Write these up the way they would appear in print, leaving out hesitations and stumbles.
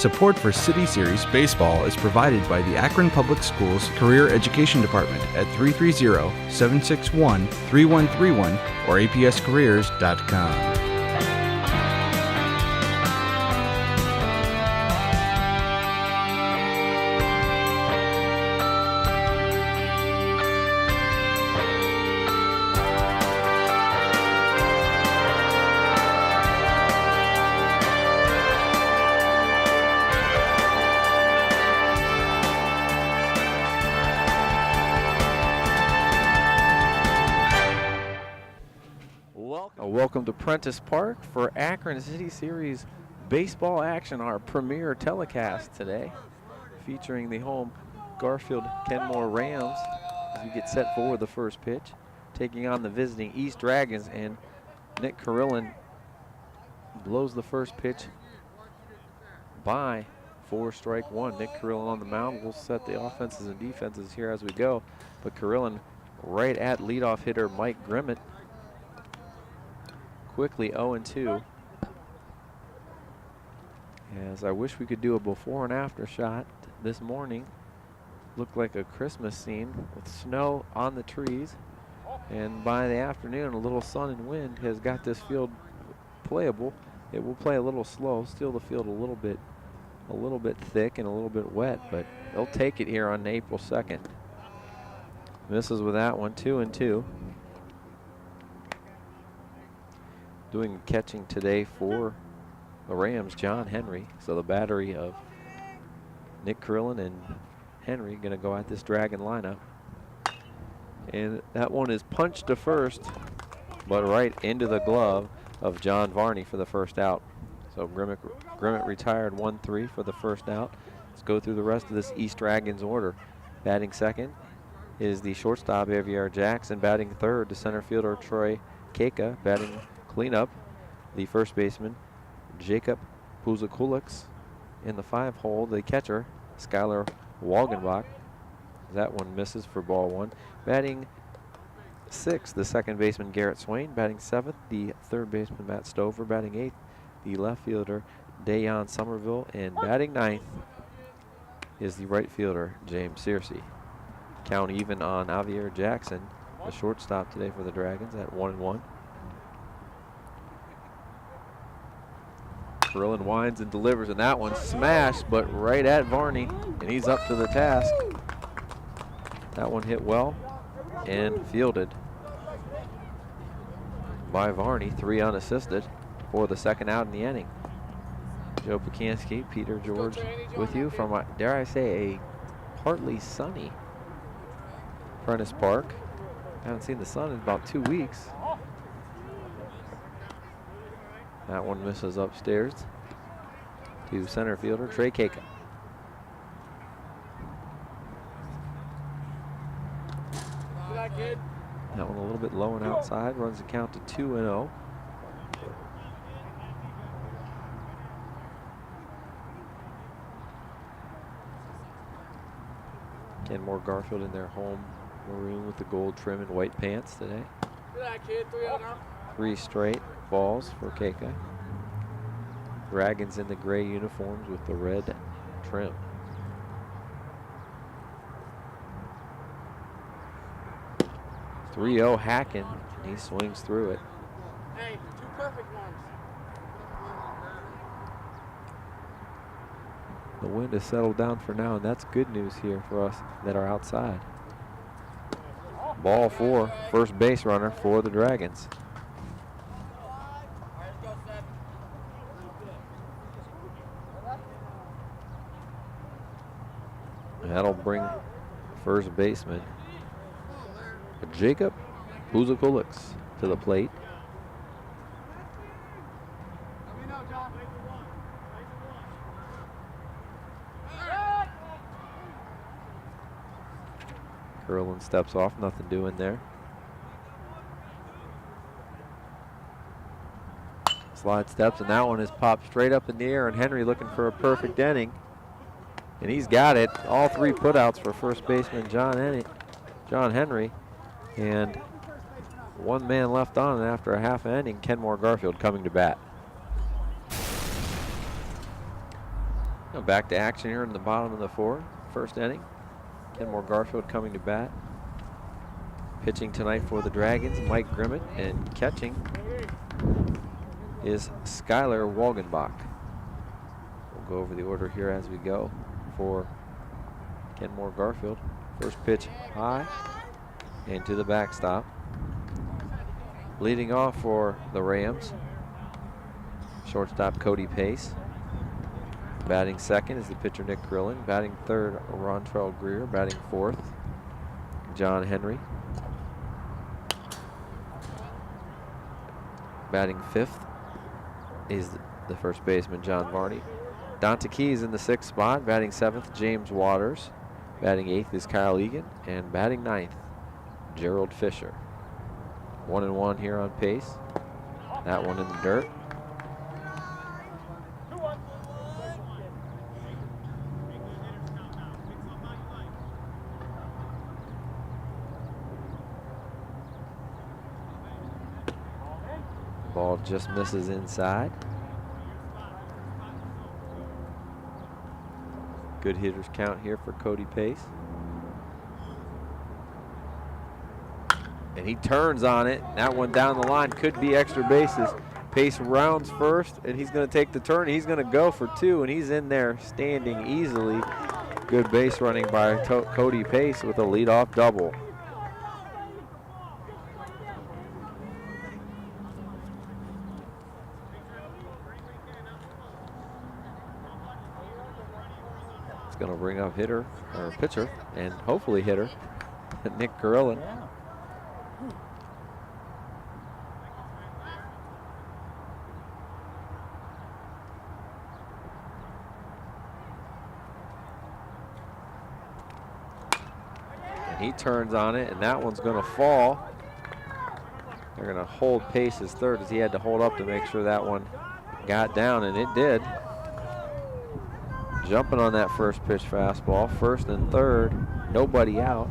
Support for City Series Baseball is provided by the Akron Public Schools Career Education Department at 330-761-3131 or apscareers.com. Welcome to Prentiss Park for Akron City Series baseball action, our premier telecast today, featuring the home Garfield Kenmore Rams as we get set for the first pitch, taking on the visiting East Dragons, and Nick Carillon blows the first pitch by 4-1. Nick Carillon on the mound. We'll set the offenses and defenses here as we go, but Carillon right at leadoff hitter Mike Grimmett. Quickly 0-2. As I wish we could do a before and after shot this morning. Looked like a Christmas scene with snow on the trees. And by the afternoon, a little sun and wind has got this field playable. It will play a little slow, still the field a little bit thick and a little bit wet, but they'll take it here on April 2nd. Misses with that one, 2-2. Doing catching today for the Rams, John Henry. So the battery of Nick Carillon and Henry gonna go at this Dragon lineup. And that one is punched to first, but right into the glove of John Varney for the first out. So Grimmett retired 1-3 for the first out. Let's go through the rest of this East Dragons order. Batting second is the shortstop Javier Jackson. Batting third, the center fielder Troy Keka. Batting cleanup, the first baseman Jacob Puzakulix. In the 5-hole, the catcher Skylar Walgenbach. That one misses for ball one. Batting sixth, the second baseman Garrett Swain. Batting seventh, the third baseman Matt Stover. Batting eighth, the left fielder Dayon Somerville. And batting ninth is the right fielder James Searcy. Count even on Javier Jackson, the shortstop today for the Dragons, at 1-1. Carillon winds and delivers, and that one smashed, but right at Varney, and he's up to the task. That one hit well and fielded by Varney, 3 unassisted for the second out in the inning. Joe Pacansky, Peter George with you from, dare I say, a partly sunny Prentiss Park. Haven't seen the sun in about 2 weeks. That one misses upstairs to center fielder Trey Keka. That one a little bit low and outside, runs the count to 2-0. Kenmore-Garfield in their home maroon with the gold trim and white pants today. 3 straight balls for Keka. Dragons in the gray uniforms with the red trim. .30 Hacken, and he swings through it. Hey, 2 perfect ones. The wind has settled down for now, and that's good news here for us that are outside. Ball 4, first base runner for the Dragons. That'll bring first baseman Jacob Puzakulix to the plate. Carillon steps off, nothing doing there. Slide steps, and that one is popped straight up in the air, and Henry looking for a perfect inning. And he's got it. All 3 putouts for first baseman John Henry. And 1 man left on after a half inning. Kenmore-Garfield coming to bat. Now back to action here in the bottom of the first inning. Kenmore-Garfield coming to bat. Pitching tonight for the Dragons, Mike Grimmett, and catching is Skylar Walgenbach. We'll go over the order here as we go for Kenmore-Garfield. First pitch high and to the backstop. Leading off for the Rams, shortstop Cody Pace. Batting second is the pitcher Nick Krillin. Batting third, Rontrell Greer. Batting fourth, John Henry. Batting fifth is the first baseman John Varney. Dante Keys in the sixth spot. Batting seventh, James Waters. Batting eighth is Kyle Egan. And batting ninth, Gerald Fisher. 1-1 here on Pace. That one in the dirt. Ball just misses inside. Good hitters count here for Cody Pace. And he turns on it. That one down the line could be extra bases. Pace rounds first, and he's going to take the turn. He's going to go for two, and he's in there standing easily. Good base running by Cody Pace with a leadoff double. It's going to bring up pitcher, and hopefully hitter, Nick Krillin. He turns on it, and that one's going to fall. They're going to hold Pace as third, as he had to hold up to make sure that one got down, and it did. Jumping on that first pitch fastball, first and third, nobody out.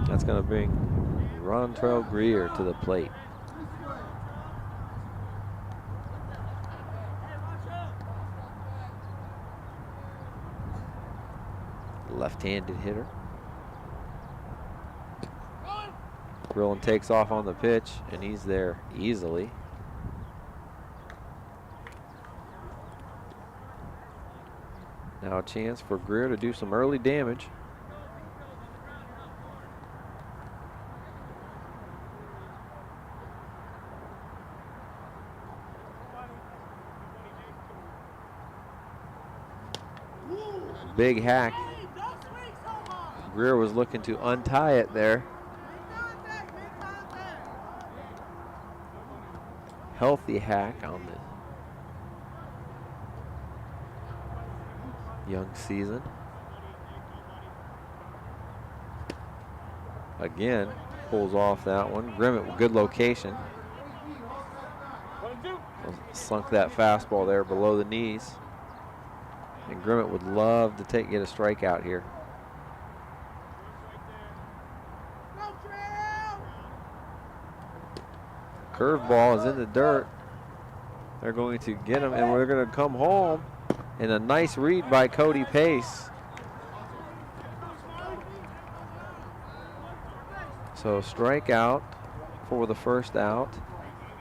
That's going to bring Rontrell Greer to the plate. Left-handed hitter. Krillin takes off on the pitch, and he's there easily. Now a chance for Greer to do some early damage. Big hack. Greer was looking to untie it there. Healthy hack on the young season. Again, pulls off that one. Grimmett, good location. Sunk that fastball there below the knees. And Grimmett would love to get a strikeout here. Curveball is in the dirt. They're going to get him, and we're going to come home. And a nice read by Cody Pace. So strikeout for the first out.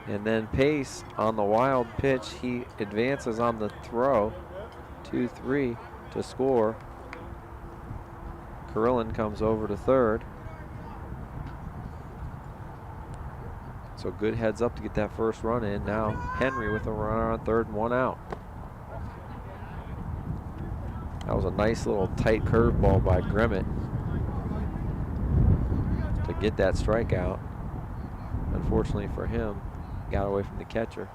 And then Pace on the wild pitch, he advances on the throw. 2-3 to score. Krillin comes over to third. So good heads up to get that first run in. Now Henry with a runner on third and one out. That was a nice little tight curveball by Grimmett to get that strikeout. Unfortunately for him, got away from the catcher.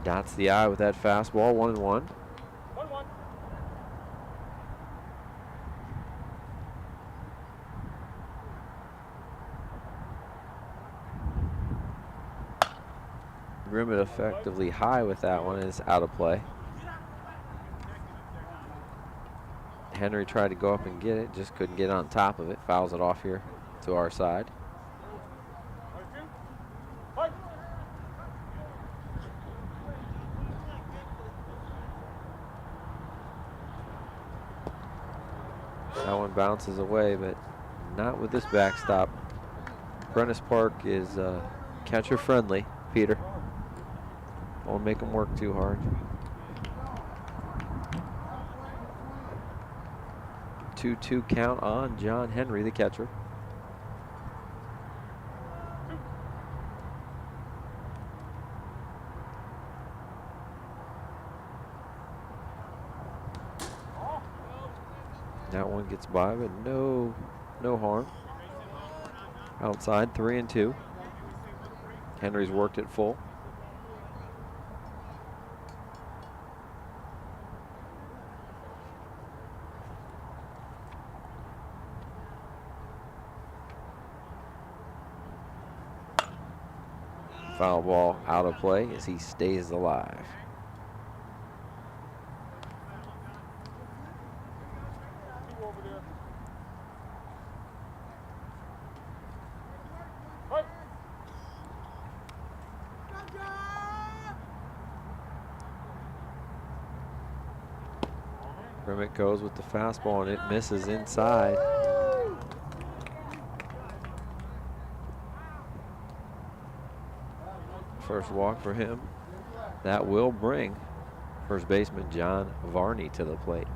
Dots the eye with that fastball, 1-1. Grimmett effectively high with that one, and it's out of play. Henry tried to go up and get it, just couldn't get on top of it. Fouls it off here to our side. That one bounces away, but not with this backstop. Prentiss Park is catcher friendly, Peter. Won't make them work too hard. 2-2 count on John Henry, the catcher. That one gets by, but no harm. Outside, 3-2. Henry's worked it full. Foul ball out of play as he stays alive. Grimmett goes with the fastball and it misses inside. First walk for him. That will bring first baseman John Varney to the plate.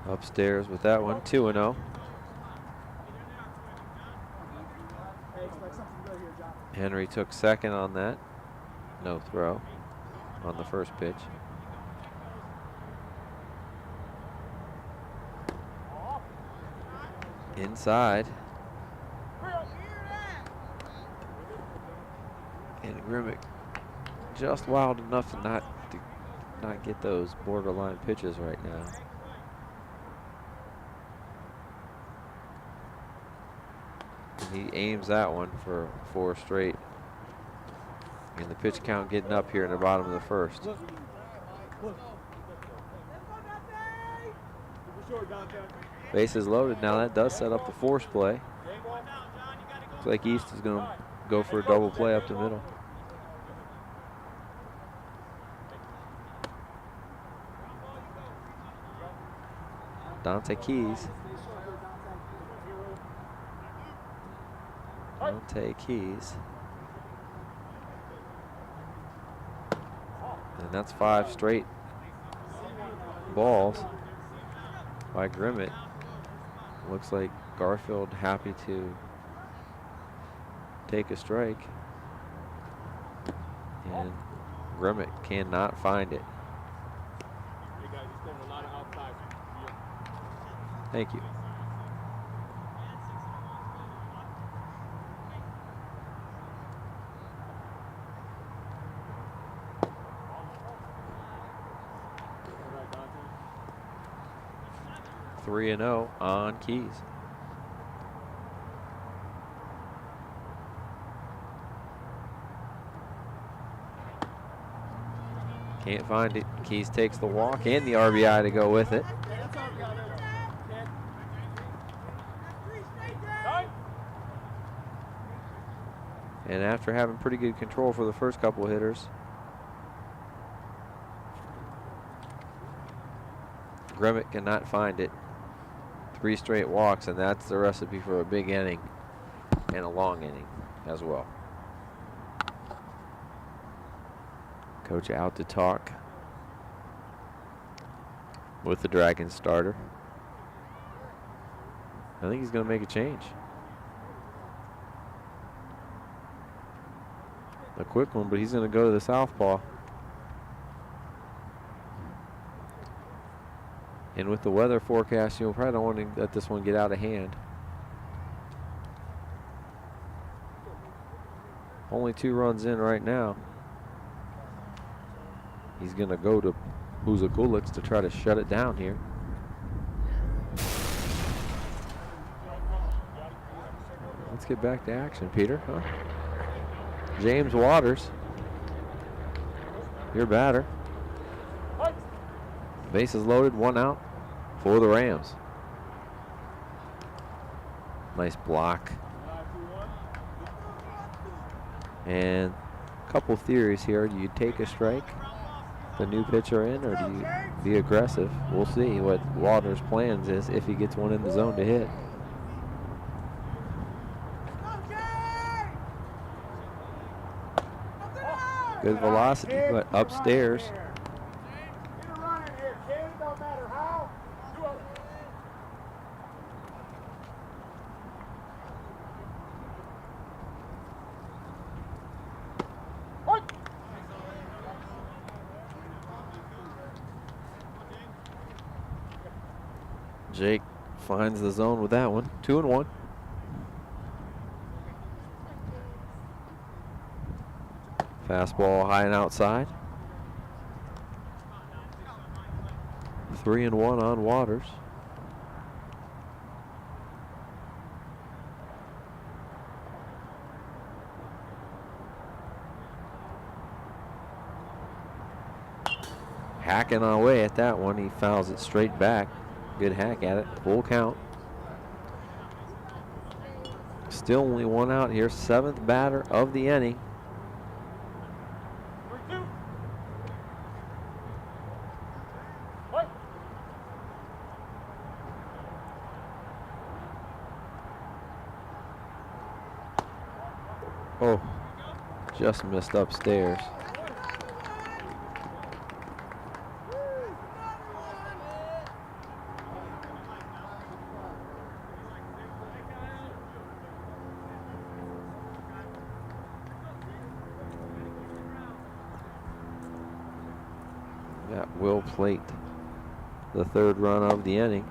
Upstairs with that one, 2-0. Henry took second on that. No throw on the first pitch. Inside. And Grimmett just wild enough to not get those borderline pitches right now. He aims that one for 4 straight. And the pitch count getting up here in the bottom of the first. Bases loaded. Now that does set up the force play. Looks like East is going to go for a double play up the middle. Dante Keys. Dante Keys. And that's 5 straight balls by Grimmett. Looks like Garfield happy to take a strike. And Grimmett cannot find it. Thank you. Three and 0 on Keys. Can't find it. Keys takes the walk and the RBI to go with it. And after having pretty good control for the first couple of hitters, Grimmett cannot find it. 3 straight walks, and that's the recipe for a big inning and a long inning as well. Coach out to talk with the Dragons starter. I think he's going to make a change. A quick one, but he's going to go to the southpaw. And with the weather forecast, you probably don't want to let this one get out of hand. Only 2 runs in right now. He's going to go to Huzakulix to try to shut it down here. Let's get back to action, Peter. Huh? James Waters, your batter. Bases loaded, 1 out for the Rams. Nice block. And a couple theories here. Do you take a strike, the new pitcher in, or do you be aggressive? We'll see what Waters' plans is if he gets one in the zone to hit. Good velocity, but upstairs. Jake finds the zone with that one. 2-1. Fastball high and outside. 3-1 on Waters. Hacking away at that one. He fouls it straight back. Good hack at it. Full count. Still only 1 out here. 7th batter of the inning. Oh, just missed upstairs. That will plate the 3rd run of the inning.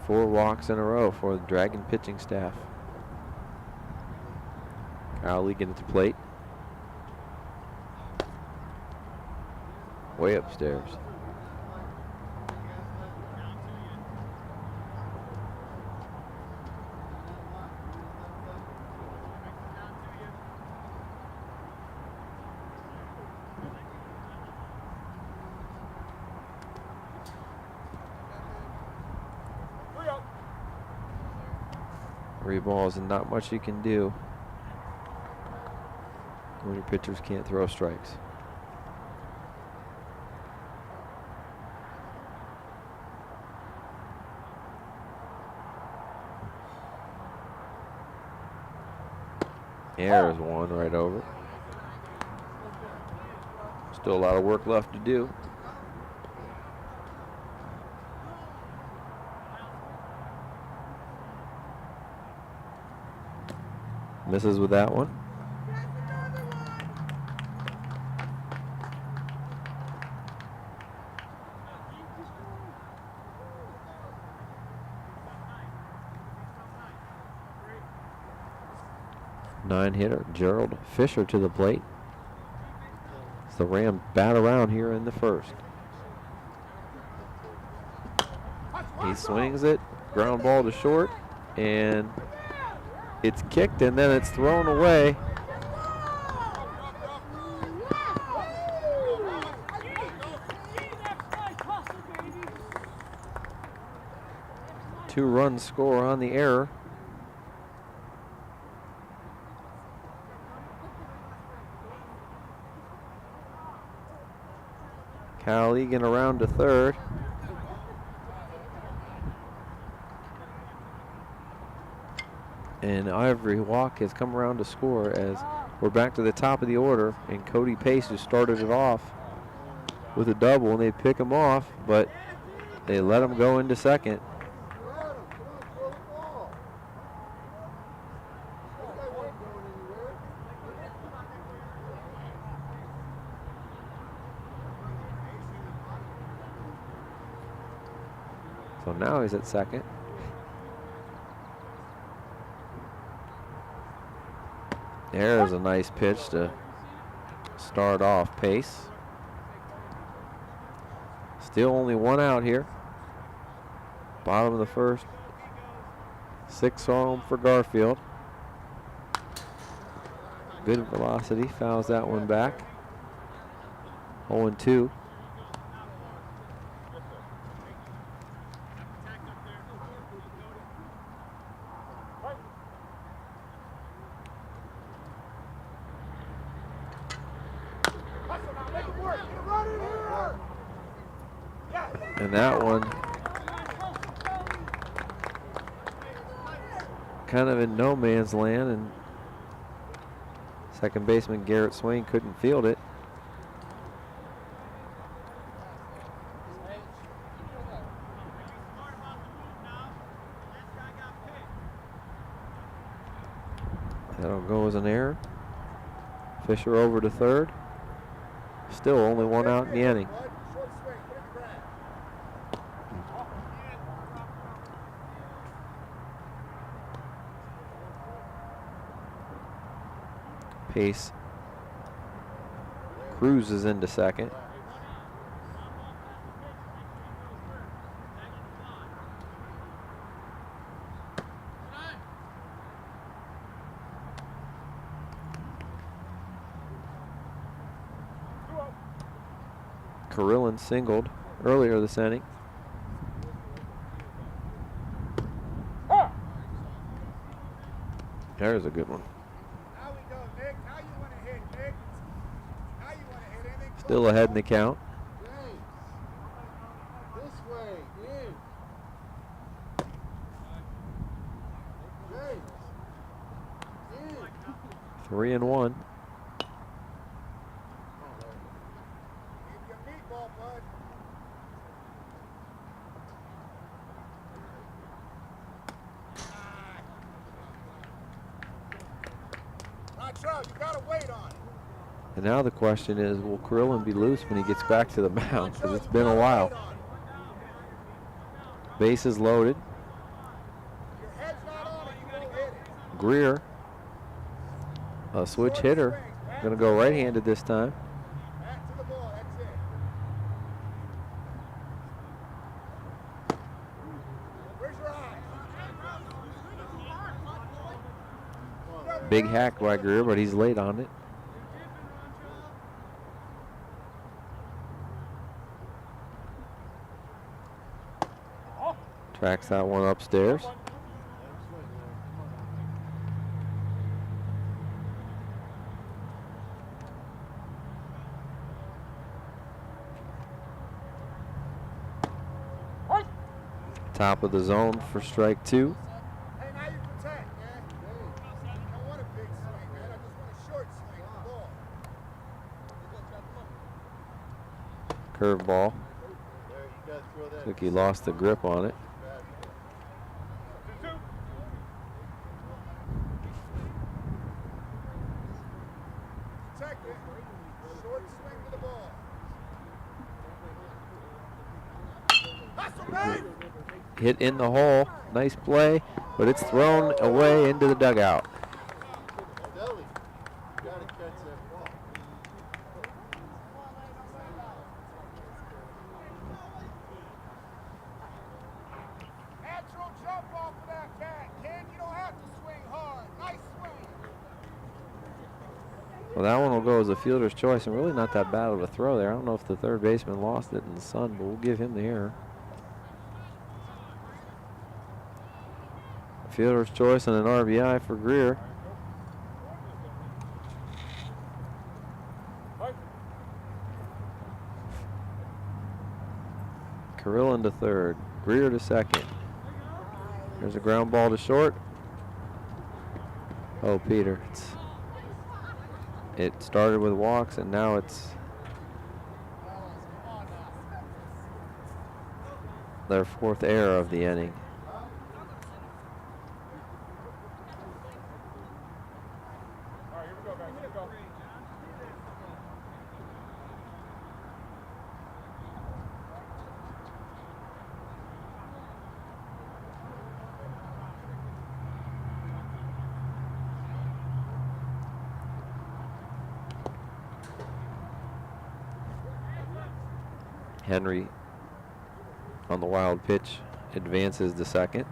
Four walks in a row for the Dragon pitching staff. Kyle Lee getting to plate. Way upstairs. Three balls and not much you can do when your pitchers can't throw strikes. There's one right over. Still a lot of work left to do. Misses with that one. Nine-hitter Gerald Fisher to the plate. As the Rams bat around here in the 1st. He swings it, ground ball to short, and it's kicked and then it's thrown away. Two-run score on the error. Kyle Egan around to 3rd. And Ivory Walk has come around to score as we're back to the top of the order. And Cody Pace, who started it off with a double, and they pick him off, but they let him go into 2nd. So now he's at 2nd. There's a nice pitch to start off Pace. Still only one out here. Bottom of the first. 6 home for Garfield. Good velocity, fouls that one back. 0-2. And that one kind of in no man's land, and second baseman Garrett Swain couldn't field it. That'll go as an error. Fisher over to third. Still only one out in the inning. Pace cruises into second. Carillon singled earlier this inning. There's a good one. Still ahead in the count. This way, in. 3-1. And now the question is, will Carillon be loose when he gets back to the mound? Because it's been a while. Bases loaded. Greer, a switch hitter, going to go right-handed this time. Big hack by Greer, but he's late on it. Tracks that one upstairs. Top of the zone for strike 2. Hey, now you protect, man. I don't want a big swing, man. I just want a short swing. Curveball. Looks like he lost the grip on it. Short swing to the ball. Hit in the hole. Nice play, but it's thrown away into the dugout. Natural jump off of that bat, kid. You don't have to swing hard. Nice swing. Well, that one will go as a fielder's choice, and really not that bad of a throw there. I don't know if the third baseman lost it in the sun, but we'll give him the error. Fielder's choice and an RBI for Greer. Carillon to third, Greer to second. There's a ground ball to short. Oh, Peter, it started with walks and now it's their 4th error of the inning. Henry on the wild pitch advances to second.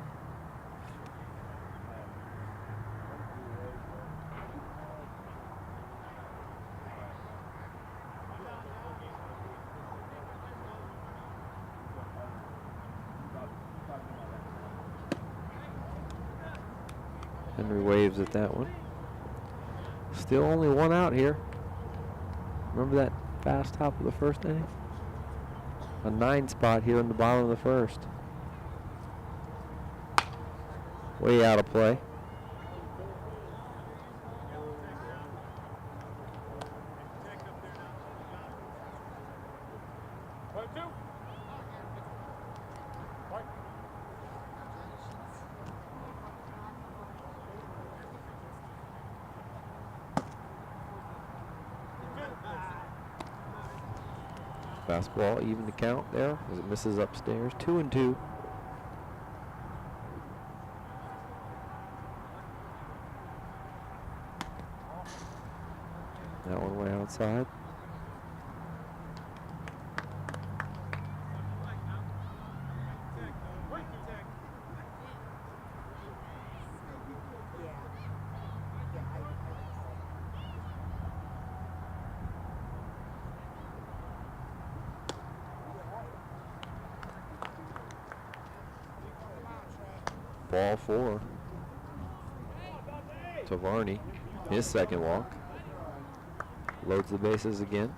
Henry waves at that one. Still only one out here. Remember that fast top of the first inning? A 9 spot here in the bottom of the first. Way out of play. Fastball, even the count there as it misses upstairs. 2-2. That one way outside. Ball 4 to Varney. His second walk. Loads the bases again.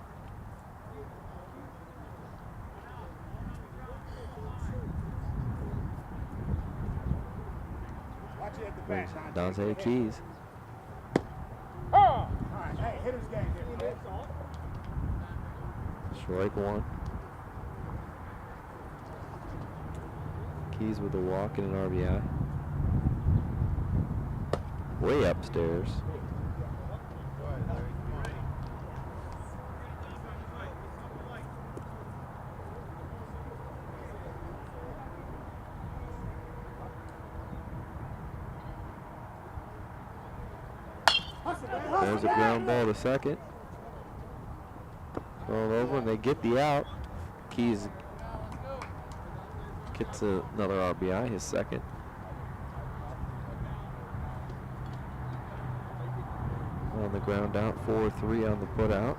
Brings Dante Keys. Strike 1. Keys with a walk and an RBI. Way upstairs. There's a ground ball to second. Thrown over and they get the out. Keys gets another RBI, his second. On the ground out, 4-3 on the put out.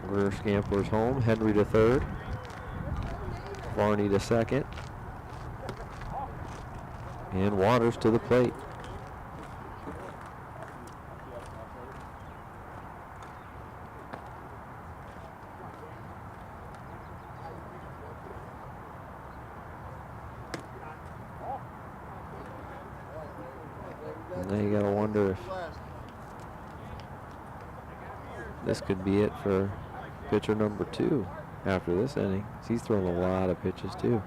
Rear scampers home, Henry to third. Varney to second. And Waters to the plate. And now you gotta wonder if this could be it for pitcher number 2 after this inning. He's thrown a lot of pitches too.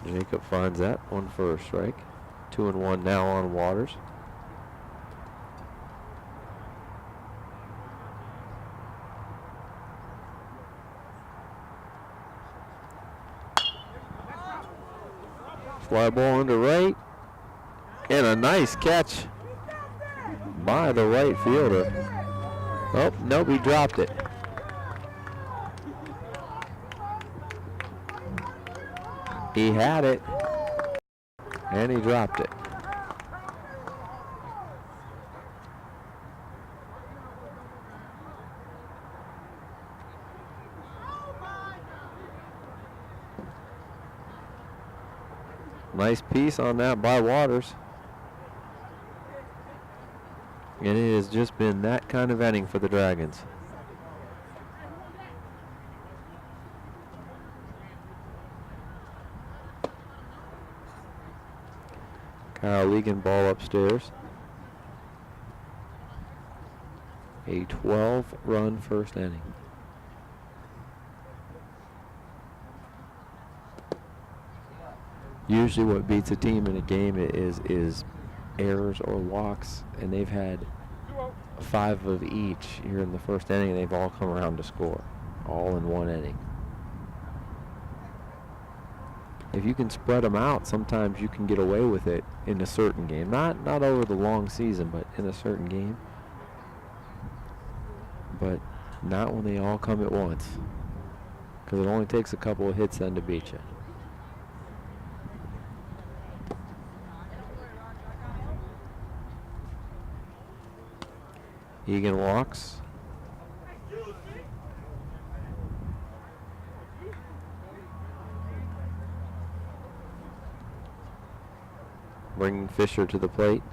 Jacob finds that one for a strike. 2-1 now on Waters. Fly ball into right. And a nice catch by the right fielder. Oh, nope, he dropped it. He had it, and he dropped it. Nice piece on that by Waters. And it has just been that kind of inning for the Dragons. Kyle Legan ball upstairs. A 12-run first inning. Usually what beats a team in a game is errors or walks, and they've had 5 of each here in the first inning, and they've all come around to score, all in one inning. if you can spread them out, sometimes you can get away with it in a certain game. Not over the long season, but in a certain game. But not when they all come at once, because it only takes a couple of hits then to beat you. Egan walks. Bringing Fisher to the plate.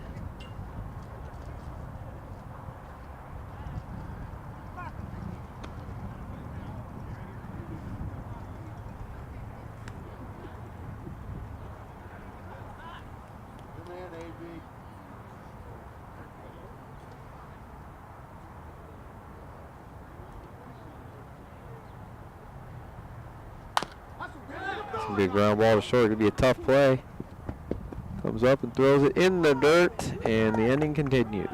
Big ground ball to short. Could be a tough play. Comes up and throws it in the dirt, and the inning continues.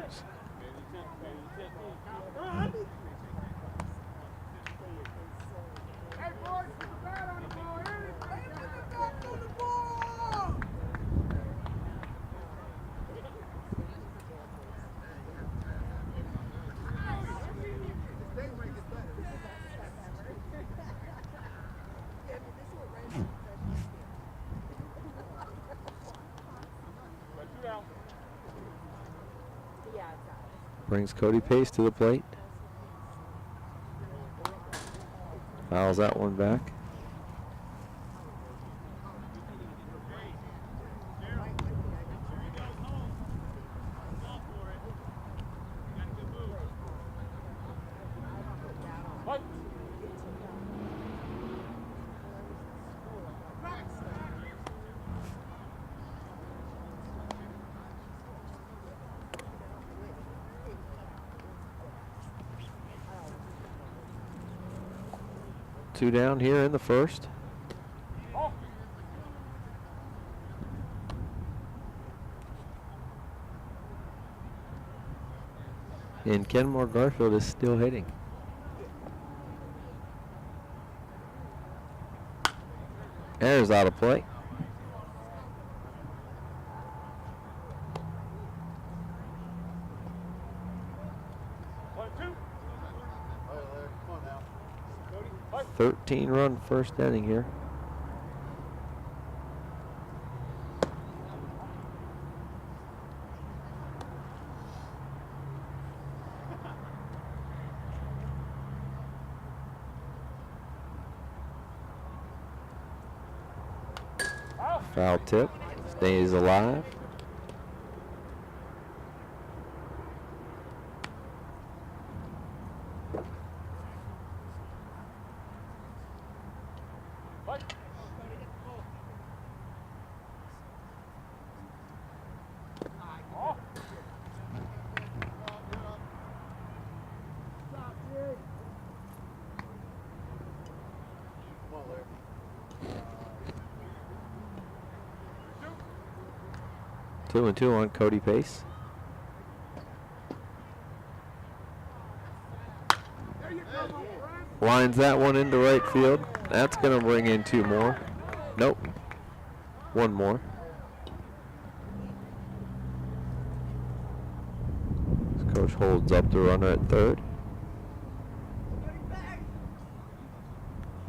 Brings Cody Pace to the plate. Fouls that one back. Two down here in the first. And Kenmore-Garfield is still hitting. There's out of play. A 13-run first inning here. Foul tip, stays alive. Two and two on Cody Pace. Lines that one into right field. That's going to bring in two more. Nope. One more. This coach holds up the runner at third.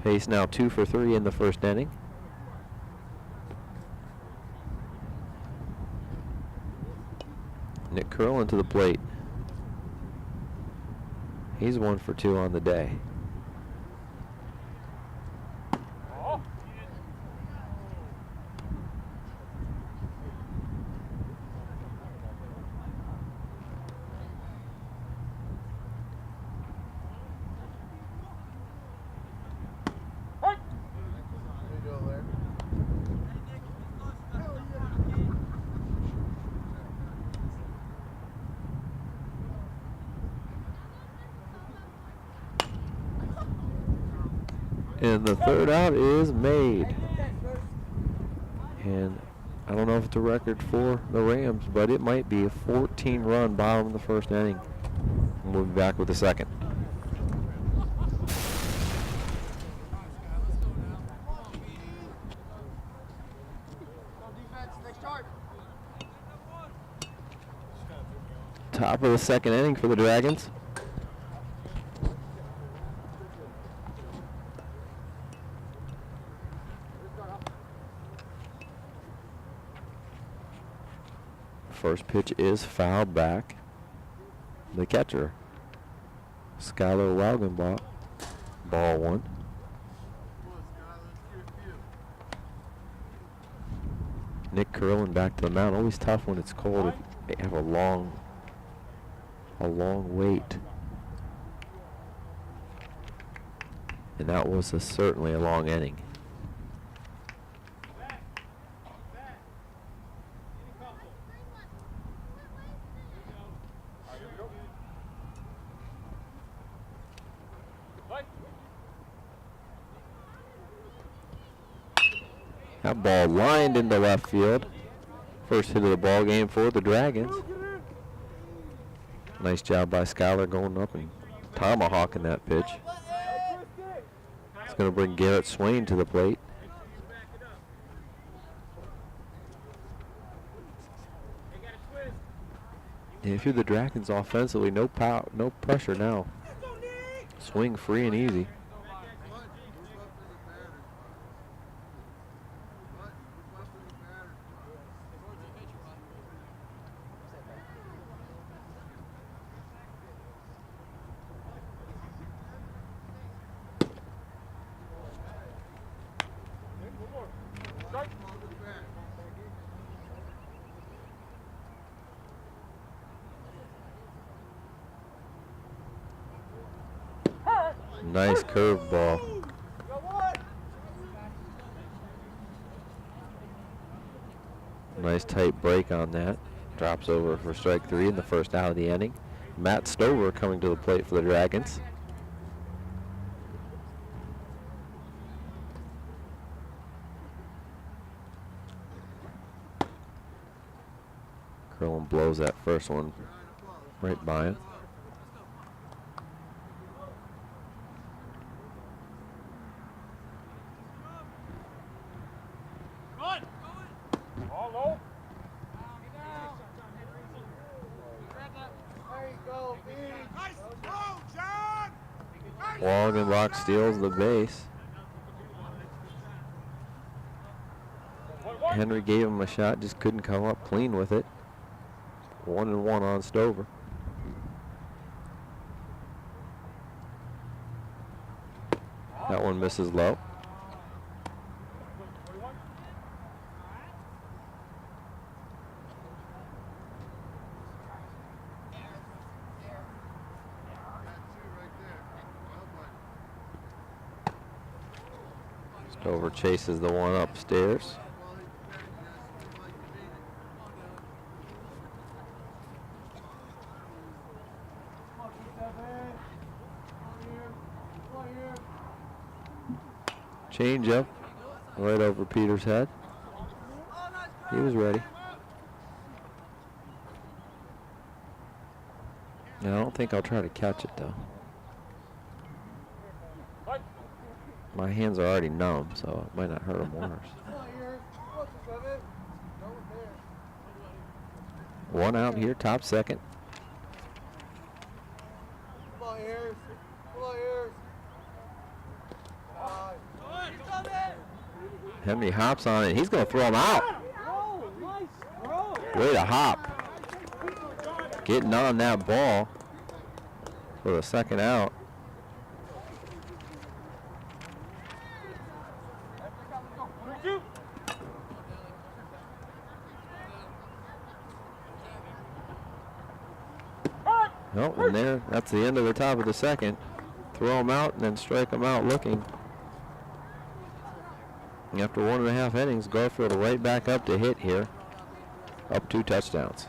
Pace now 2 for 3 in the first inning. Nick Curlin to the plate. He's 1 for 2 on the day. And the third out is made. And I don't know if it's a record for the Rams, but it might be a 14-run bottom of the first inning. And we'll be back with the second. Top of the second inning for the Dragons. First pitch is fouled back. The catcher, Skylar Waugenbach, ball one. Nick Curlin back to the mound. Always tough when it's cold. They have a long wait. And that was certainly a long inning. That ball lined into left field. First hit of the ball game for the Dragons. Nice job by Skylar going up and tomahawking that pitch. It's going to bring Garrett Swain to the plate. And if you're the Dragons offensively, no pressure now. Swing free and easy. Nice curveball. Nice tight break on that. Drops over for strike three in the first out of the inning. Matt Stover coming to the plate for the Dragons. Curlin blows that first one right by him. Waugenbach steals the base. Henry gave him a shot, just couldn't come up clean with it. 1-1 on Stover. That one misses low. Stover chases the one upstairs. Change up right over Peter's head. He was ready. Now, I don't think I'll try to catch it though. My hands are already numb, so it might not hurt them worse. One out here, top second. Henry hops on it. He's going to throw him out. Way to hop. Getting on that ball for the second out. Nope, and there, that's the end of the top of the second. Throw him out and then strike him out looking. And after 1.5 innings, Garfield right back up to hit here. Up 2 touchdowns.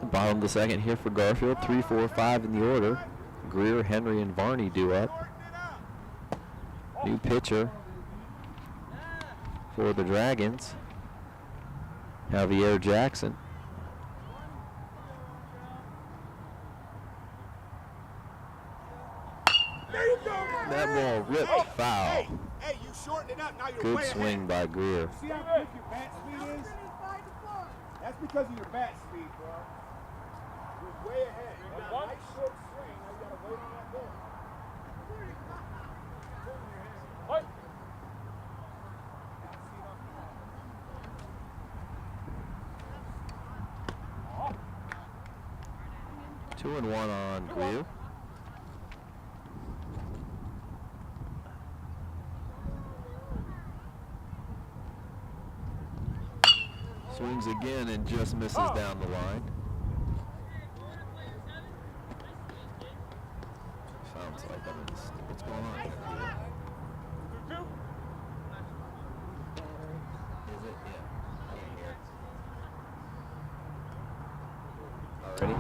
Bottom of the second here for Garfield. 3, 4, 5 in the order. Greer, Henry, and Varney due up. New pitcher for the Dragons, Javier Jackson. That ball ripped foul. Hey, you shorten it up. Now you're Good way swing ahead. by Greer. See how quick your bat speed is? That's because of your bat speed, bro. You're way ahead. You got a nice short swing. Now you got to wait on that ball. Fight. 2-1 on Greer. Swings again and just misses down the line. Sounds like I'm in this. What's going on? Is it? Yeah. I can't hear it. Already?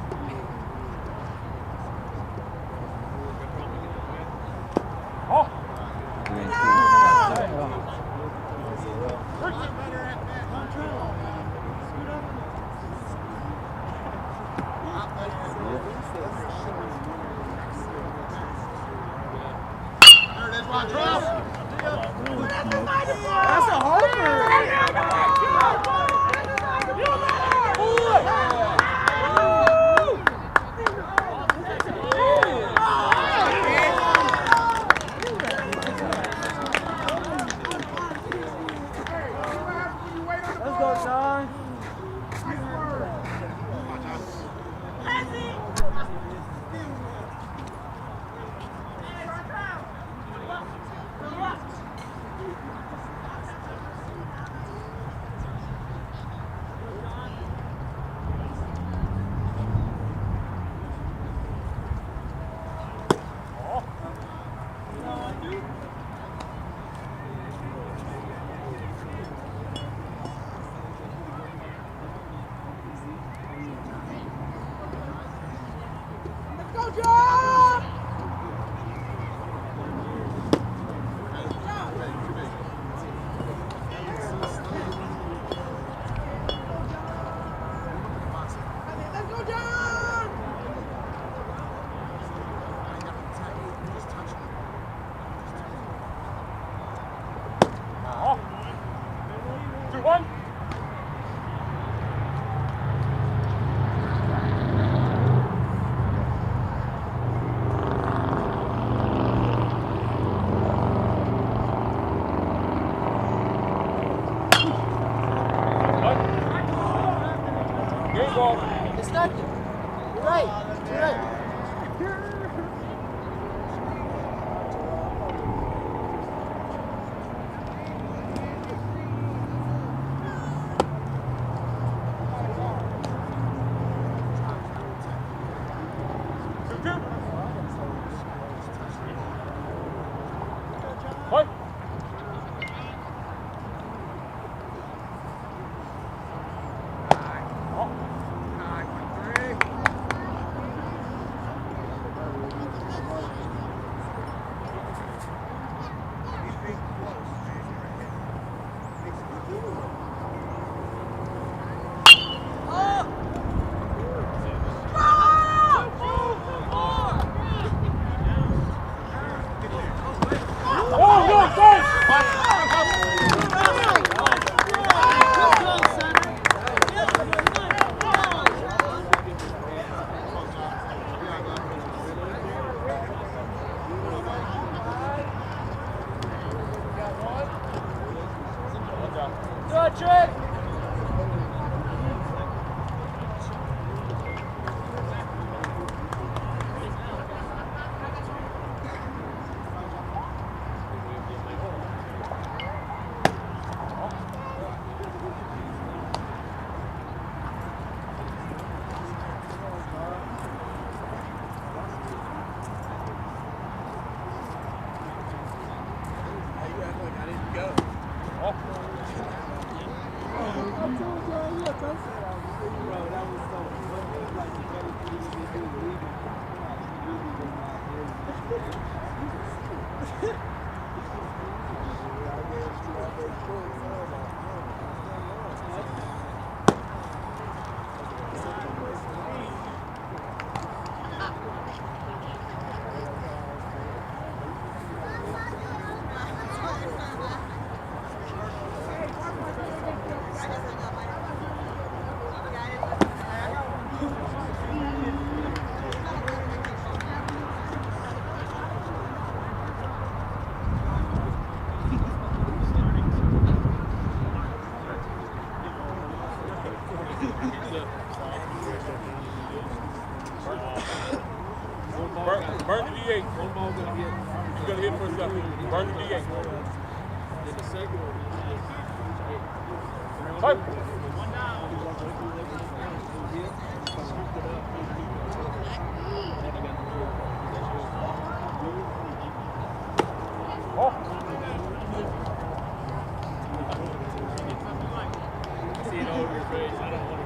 That's a homer. Let's go, Sean. It's nothing. You're right. You're right. Burn the D8. One ball gonna hit. He's gonna hit first up. Burn the D8. Then the second one. One down. I see it over your face. I don't want to.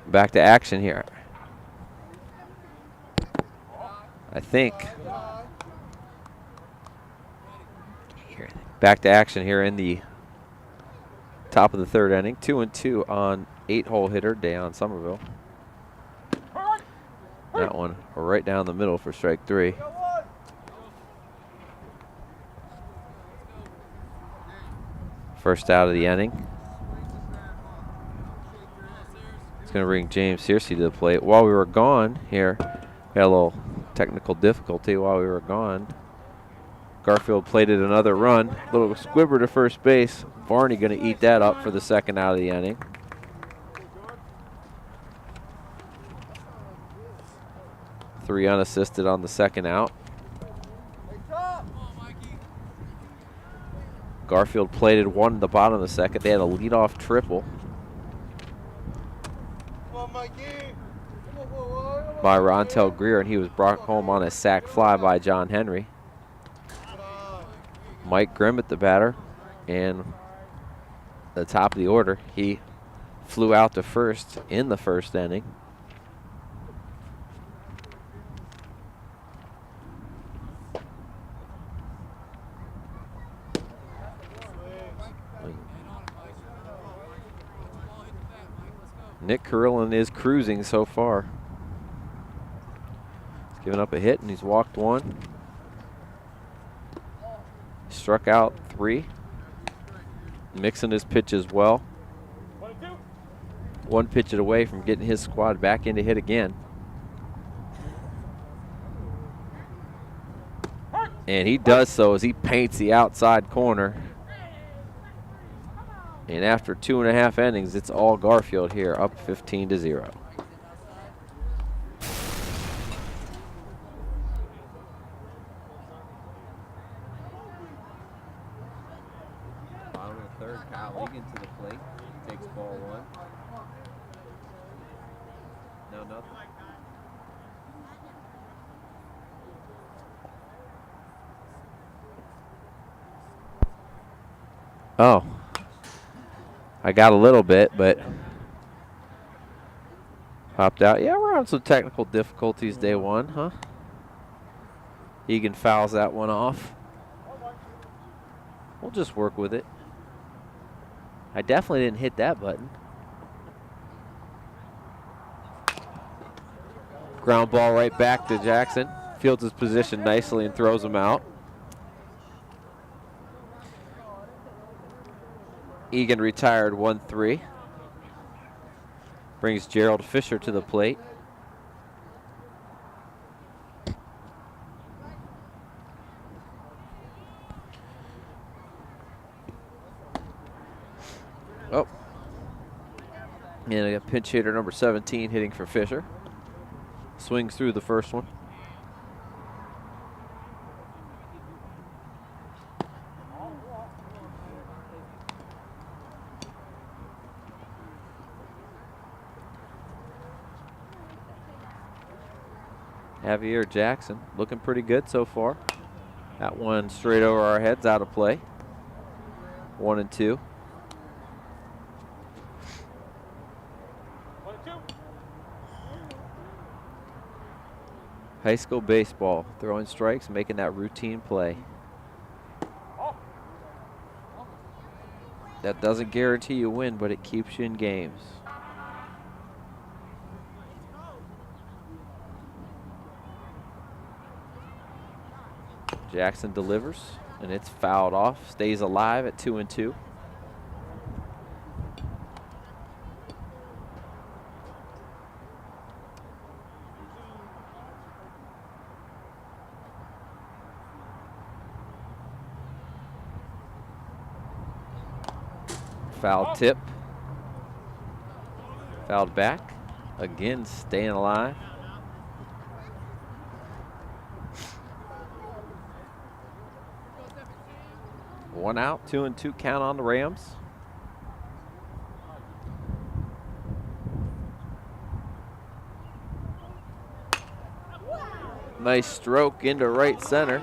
Back to action here. I think. Back to action here in the top of the third inning. 2-2 on 8-hole hitter Dayon Somerville. That one right down the middle for strike 3. First out of the inning. Going to bring James Searcy to the plate. While we were gone here, we had a little technical difficulty while we were gone. Garfield plated another run. Little squibber to first base. Varney going to eat that up for the second out of the inning. Three unassisted on the second out. Garfield plated one at the bottom of the second. They had a leadoff triple by Rontel Greer, and he was brought home on a sac fly by John Henry. Mike Grimm at the batter, and the top of the order, he flew out to first in the first inning. Nick Carillon is cruising so far. He's given up a hit and he's walked one. Struck out 3. Mixing his pitches well. One pitch away from getting his squad back into hit again. And he does so as he paints the outside corner. And after 2.5 innings, it's all Garfield here, up 15-0. Bottom of the third, Kyle Egan to the plate. Takes ball 1. No, nothing. Oh. I got a little bit, but popped out. Yeah, we're on some technical difficulties day one, huh? Egan fouls that one off. We'll just work with it. I definitely didn't hit that button. Ground ball right back to Jackson. Fields his position nicely and throws him out. Egan retired 1-3. Brings Gerald Fisher to the plate. Oh. And I got pinch hitter number 17 hitting for Fisher. Swings through the first one. Javier Jackson looking pretty good so far. That one straight over our heads, out of play. 1 and 2. High school baseball, throwing strikes, making that routine play. That doesn't guarantee you win, but it keeps you in games. Jackson delivers, and it's fouled off. Stays alive at 2 and 2. Foul tip. Fouled back. Again, staying alive. One out, 2 and 2 count on the Rams. Nice stroke into right center.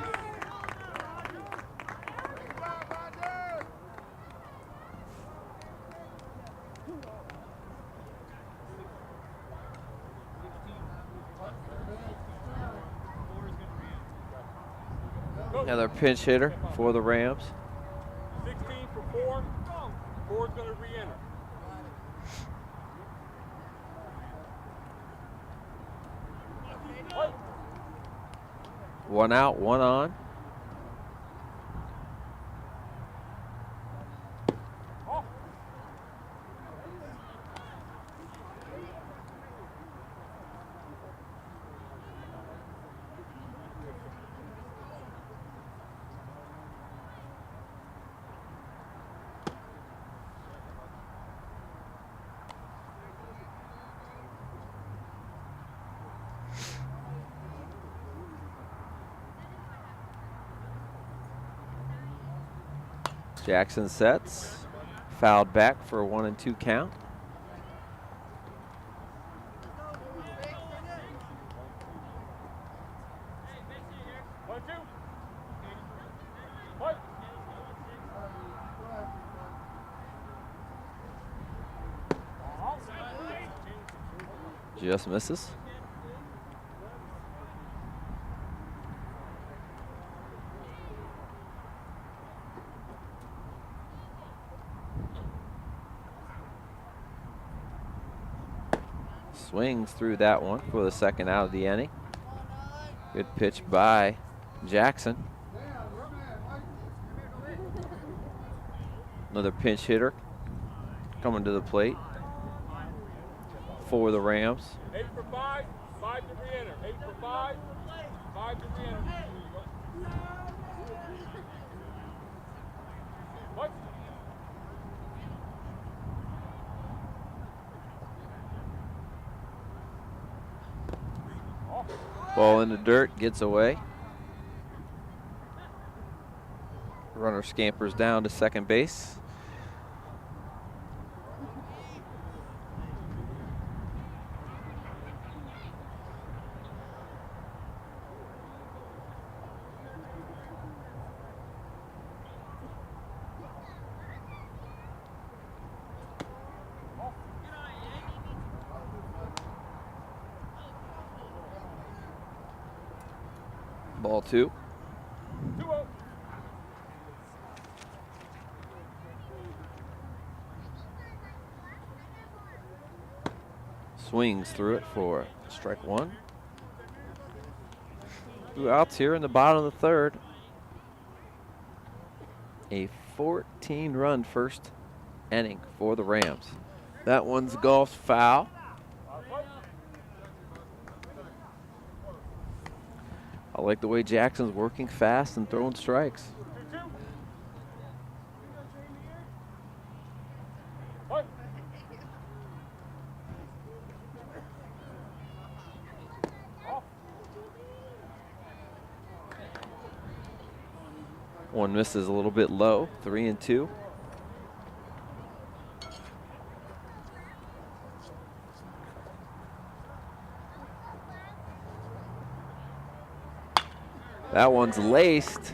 Another pinch hitter for the Rams. 16 for 4. 4's going to re-enter. One out, one on. Jackson sets, fouled back for a 1 and 2 count. Just misses. Swings through that one for the second out of the inning. Good pitch by Jackson. Another pinch hitter coming to the plate for the Rams. 8 for 5, 5 to re-enter. 8 for 5, 5 to re-enter. What? Ball in the dirt, gets away. Runner scampers down to second base. Ball 2. 2-0. Swings through it for strike 1. 2 outs here in the bottom of the third. A 14-run first inning for the Rams. That one's golf foul. I like the way Jackson's working fast and throwing strikes. 2-2. What? One misses a little bit low, 3 and 2. That one's laced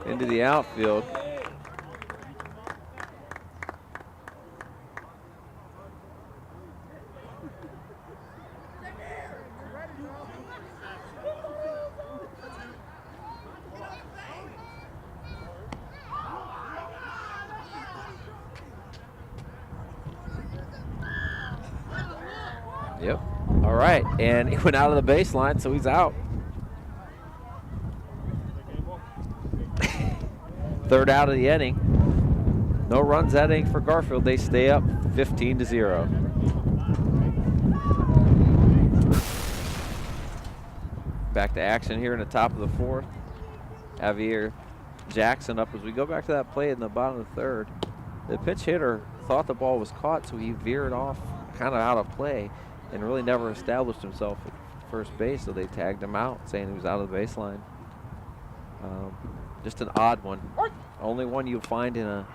into the outfield. Yep. All right, and he went out of the baseline, so he's out. Third out of the inning. No runs that inning for Garfield. They stay up 15-0. Back to action here in the top of the fourth. Javier Jackson up as we go back to that play in the bottom of the third. The pitch hitter thought the ball was caught, so he veered off kind of out of play and really never established himself at first base, so they tagged him out, saying he was out of the baseline. Just an odd one. Only one you'll find in a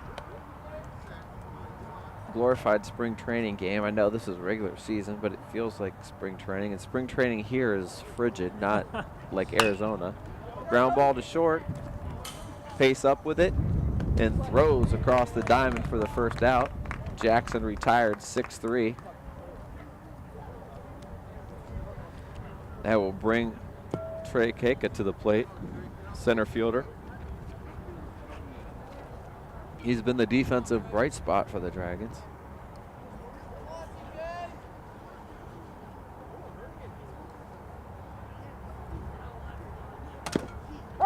glorified spring training game. I know this is regular season, but it feels like spring training, and spring training here is frigid, not like Arizona. Ground ball to short, face up with it, and throws across the diamond for the first out. Jackson retired 6-3. That will bring Trey Keka to the plate, center fielder. He's been the defensive bright spot for the Dragons.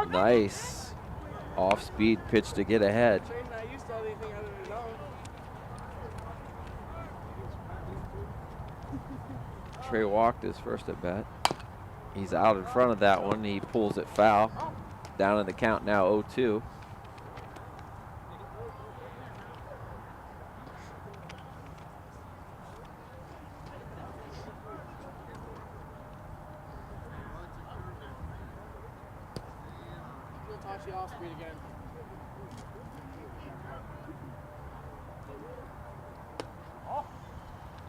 Nice off-speed pitch to get ahead. Trey walked his first at bat. He's out in front of that one. He pulls it foul. Down in the count now, 0-2.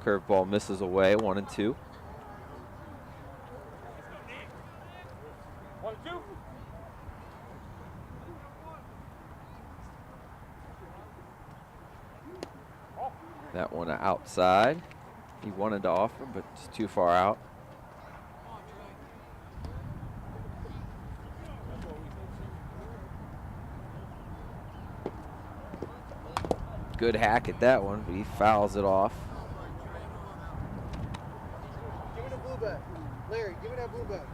Curveball misses away, 1-2. That one outside. He wanted to offer, but it's too far out. Good hack at that one, but he fouls it off. Give me the blue bat. Larry, give me that blue bat.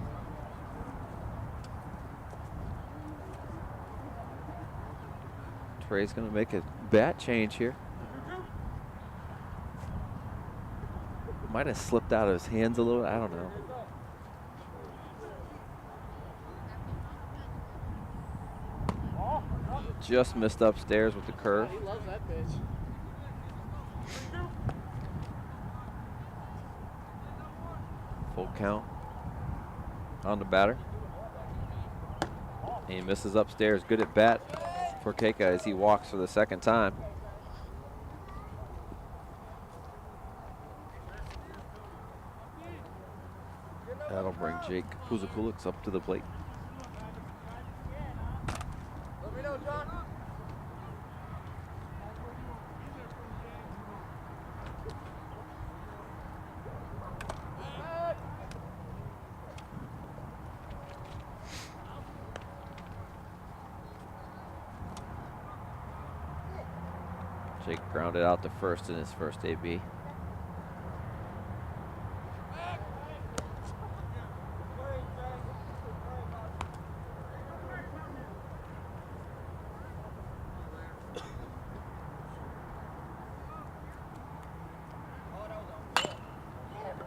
Trey's gonna make a bat change here. Might have slipped out of his hands a little, I don't know. Just missed upstairs with the curve. He loves that pitch. Full count on the batter. And he misses upstairs. Good at bat for Keka as he walks for the second time. That'll bring Jake Kuzakulix up to the plate. Let me know, John. Jake grounded out to first in his first AB.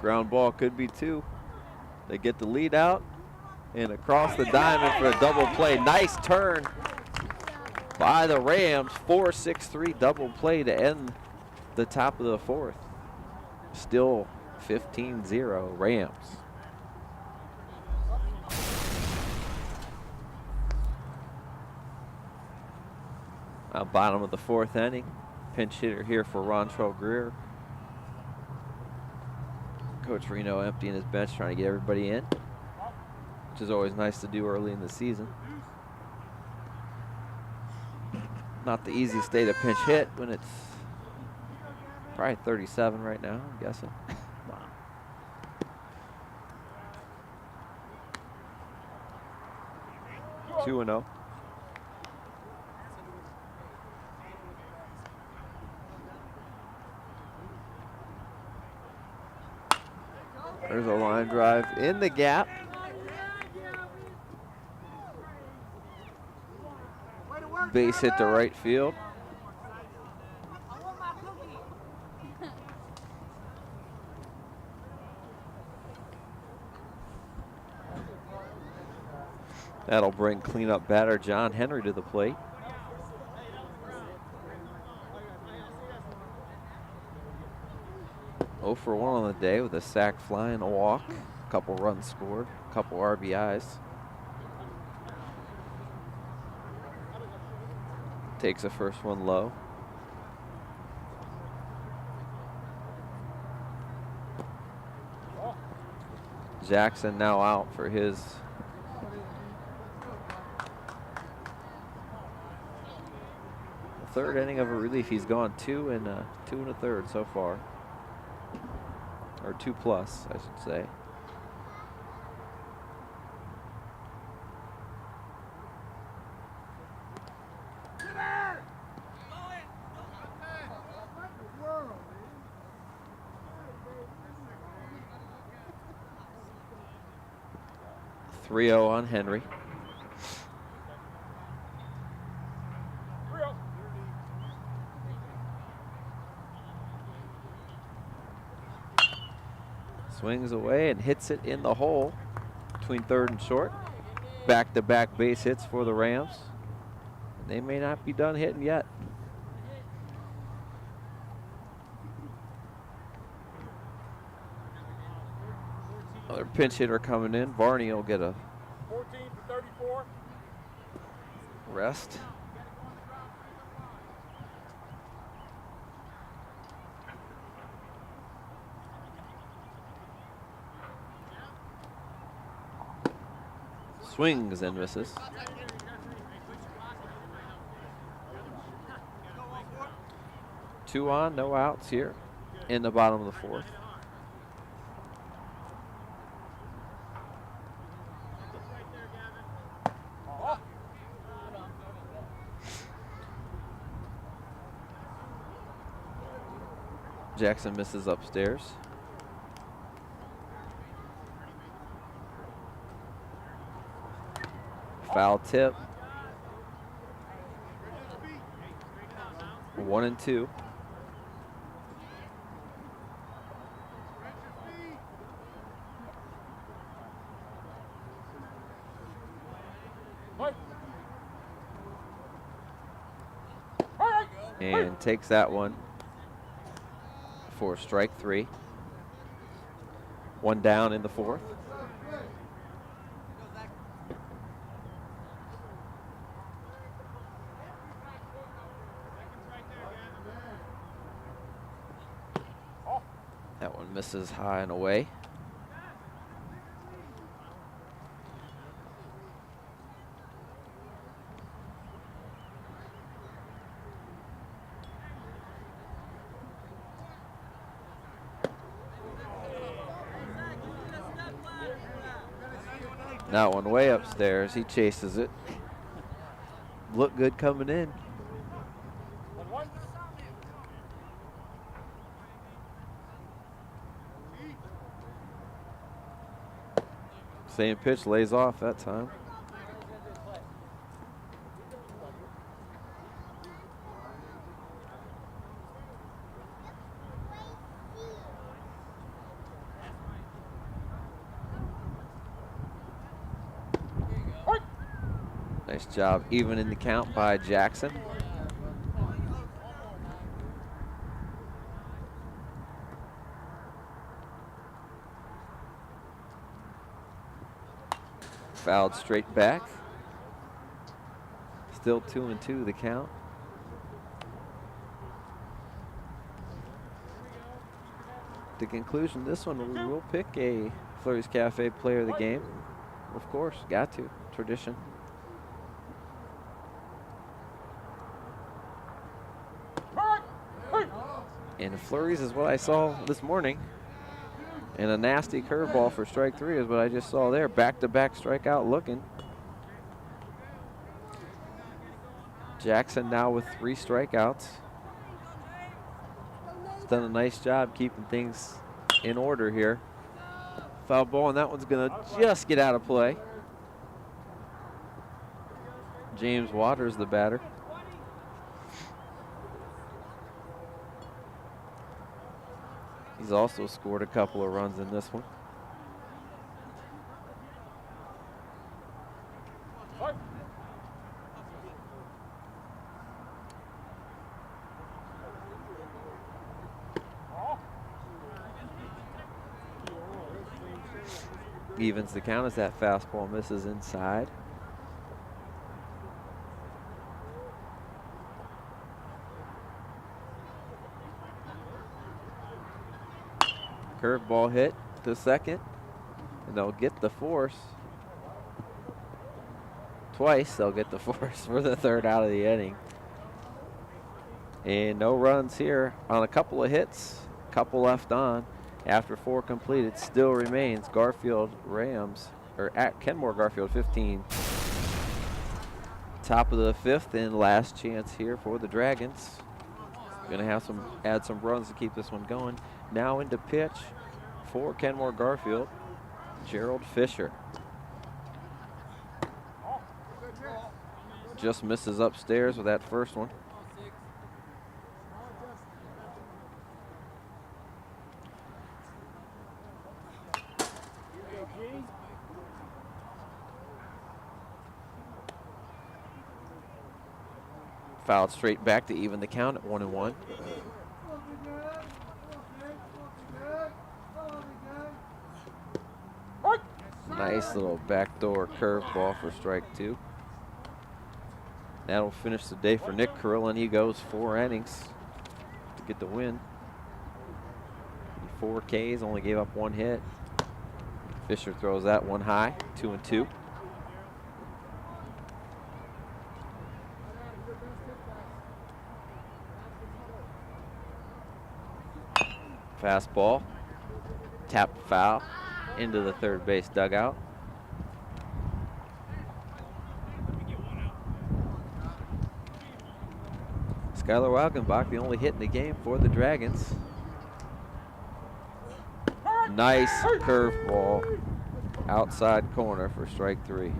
Ground ball could be two. They get the lead out and across the diamond for a double play. Nice turn by the Rams. 4-6-3 double play to end the top of the fourth. Still 15-0 Rams. Now bottom of the fourth inning. Pinch hitter here for Rontrell Greer. Coach Reno emptying his bench, trying to get everybody in. which is always nice to do early in the season. Not the easiest day to pinch hit when it's probably 37 right now, I'm guessing. 2-0. There's a line drive in the gap. Base hit to right field. That'll bring cleanup batter John Henry to the plate. Oh for 1 on the day with a sac fly and a walk. A couple runs scored, a couple RBIs. Takes the first one low. Jackson now out for his third inning of a relief. He's gone 2 1/3 so far, or 2+, I should say. .30 on Henry. Swings away and hits it in the hole between third and short. Back-to-back base hits for the Rams. They may not be done hitting yet. Another pinch hitter coming in. Varney will get a 14 for 34. rest. Swings and misses. Two on, no outs here in the bottom of the fourth. Jackson misses upstairs. Foul tip. 1-2. And takes that one for strike 3. One down in the fourth. That one misses high and away. That one way upstairs. He chases it. Look good coming in. Same pitch, lays off that time. Nice job even in the count by Jackson. Fouled straight back. Still 2-2 the count. To conclusion, this one we will pick a Fleury's Cafe player of the game. of course. Got to. Tradition. And flurries is what I saw this morning. And a nasty curveball for strike 3 is what I just saw there. Back-to-back strikeout looking. Jackson now with 3 strikeouts. He's done a nice job keeping things in order here. Foul ball, and that one's going to just get out of play. James Waters, the batter. He's also scored a couple of runs in this one. Evens the count as that fastball misses inside. Curveball hit to second, and they'll get the force. Twice they'll get the force for the 3rd out of the inning. And no runs here on a couple of hits, couple left on. After 4 completed, still remains Garfield Rams, or at Kenmore-Garfield 15. Top of the 5th and last chance here for the Dragons. Gonna have add some runs to keep this one going. Now into pitch for Kenmore-Garfield, Gerald Fisher. Just misses upstairs with that first one. Fouled straight back to even the count at 1-1. Nice little backdoor curveball for strike 2. That'll finish the day for Nick Carillon. He goes 4 innings to get the win. 4 Ks, only gave up 1 hit. Fisher throws that one high, 2-2. Fastball, tapped foul into the 3rd base dugout. Skylar Wagenbach, the only hit in the game for the Dragons. Nice curveball outside corner for strike 3.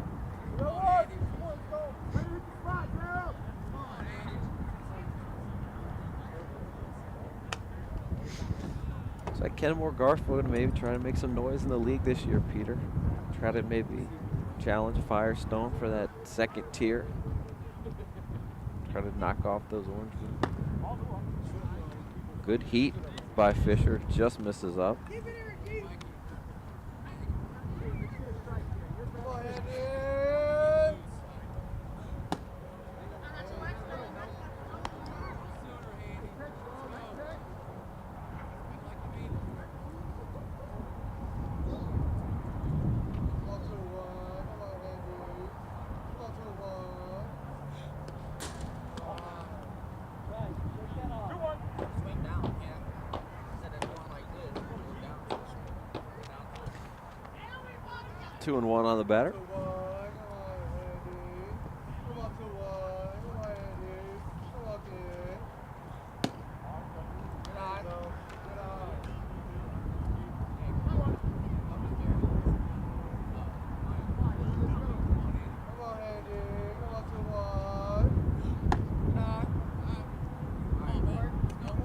So Kenmore-Garfield maybe trying to make some noise in the league this year, Peter. Try to maybe challenge Firestone for that 2nd tier. Try to knock off those Orange Blue. Good heat by Fisher, just misses up. 2-1 on the batter.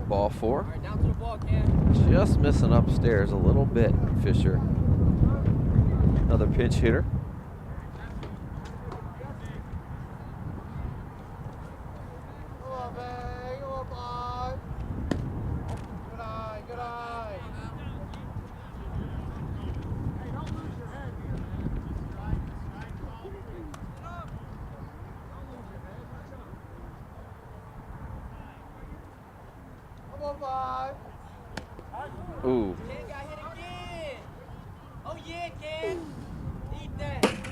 Ball 4. Just missing upstairs a little bit, Fisher. Another pinch hitter. Ooh. Ken got hit again. Oh yeah, Ken. Eat that.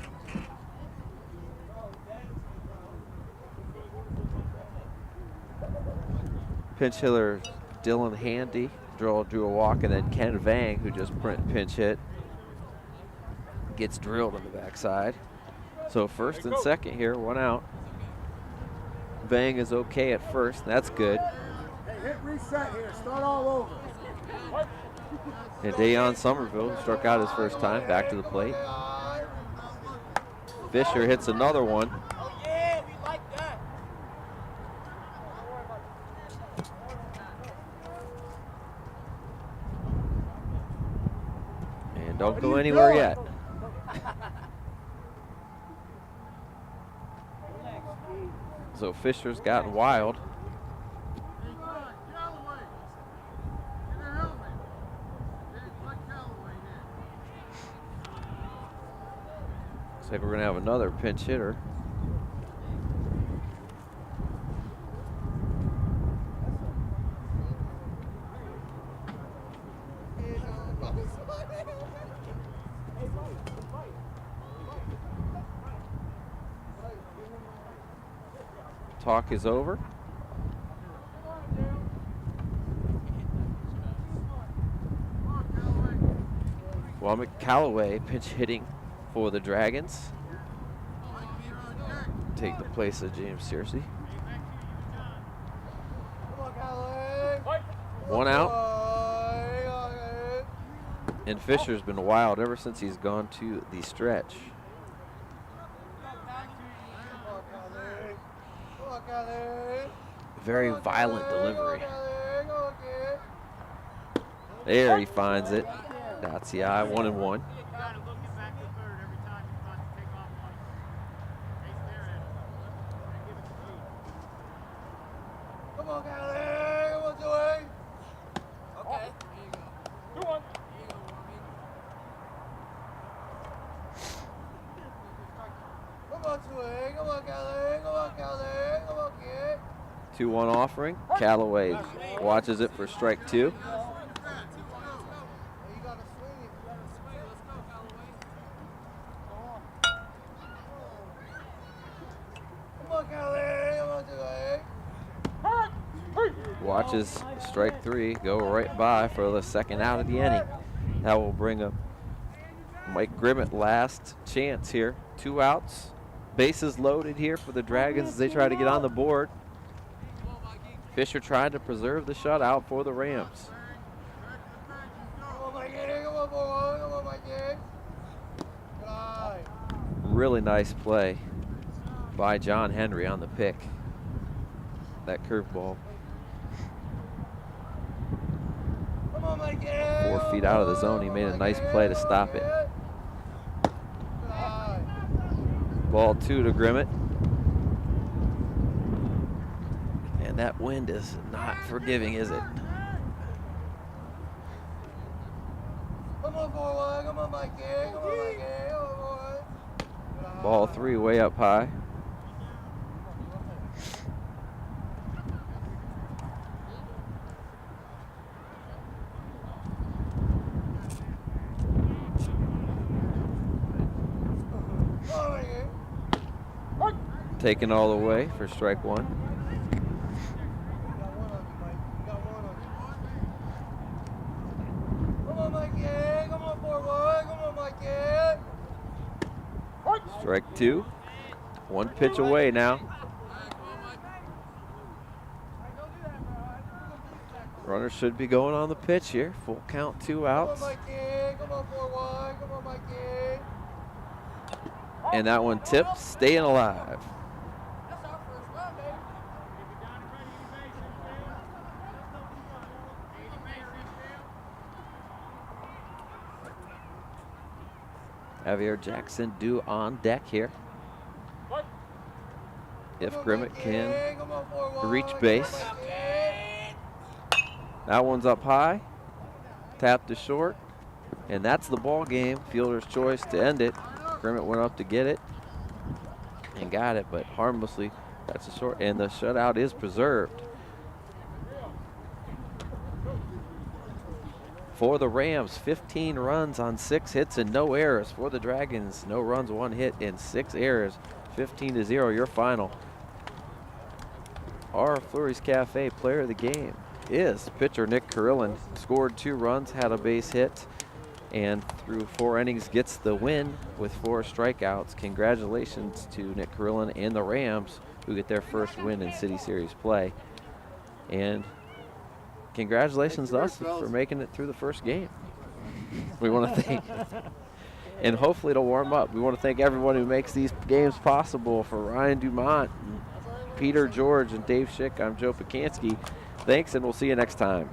Pinch hitter Dylan Handy drew a walk, and then Ken Vang, who just pinch hit, gets drilled on the backside. So first and second here, 1 out. Vang is okay at first. That's good. Hey, hit reset here. Start all over. And Dayon Somerville, who struck out his first time, back to the plate. Fisher hits another one. Oh, yeah, we like that. And don't go anywhere yet. So Fisher's gotten wild. Looks like we're going to have another pinch hitter. Talk is over. Womack Callaway pinch hitting for the Dragons. Take the place of James Searcy. 1 out. And Fisher's been wild ever since he's gone to the stretch. Very violent delivery. There he finds it. That's the eye, 1-1. Come on, Callie. Come on, Joey. Okay. 2-1. Come on, Joey. Come on, Callie. Come on, Callie. Come on, kid. 2-1 offering. Callaway watches it for strike 2. Watches strike 3 go right by for the second out of the inning. That will bring up Mike Grimmett last chance here. 2 outs. Bases loaded here for the Dragons as they try to get on the board. Fisher trying to preserve the shutout for the Rams. Really nice play by John Henry on the pick. That curveball. 4 feet out of the zone. He made a nice play to stop it. Ball 2 to Grimmett. And that wind is not forgiving, is it? Ball 3 way up high. Taken all the way for strike 1. Strike 2. 1 pitch away now. Runner should be going on the pitch here. Full count, 2 outs. And that one tips, staying alive. Javier Jackson due on deck here. If Grimmett can reach base. That one's up high, tapped to short, and that's the ball game. Fielder's choice to end it. Grimmett went up to get it and got it, but harmlessly. That's a short, and the shutout is preserved. For the Rams, 15 runs on 6 hits and no errors. For the Dragons, no runs, 1 hit, and 6 errors. 15-0, your final. our Flurry's Cafe player of the game is pitcher Nick Carillon. Scored 2 runs, had a base hit, and through 4 innings gets the win with 4 strikeouts. Congratulations to Nick Carillon and the Rams, who get their first win in City Series play. And congratulations to us for making it through the first game. We want to thank, and hopefully it'll warm up. We want to thank everyone who makes these games possible. For Ryan Dumont, Peter George, and Dave Schick, I'm Joe Pacansky. Thanks, and we'll see you next time.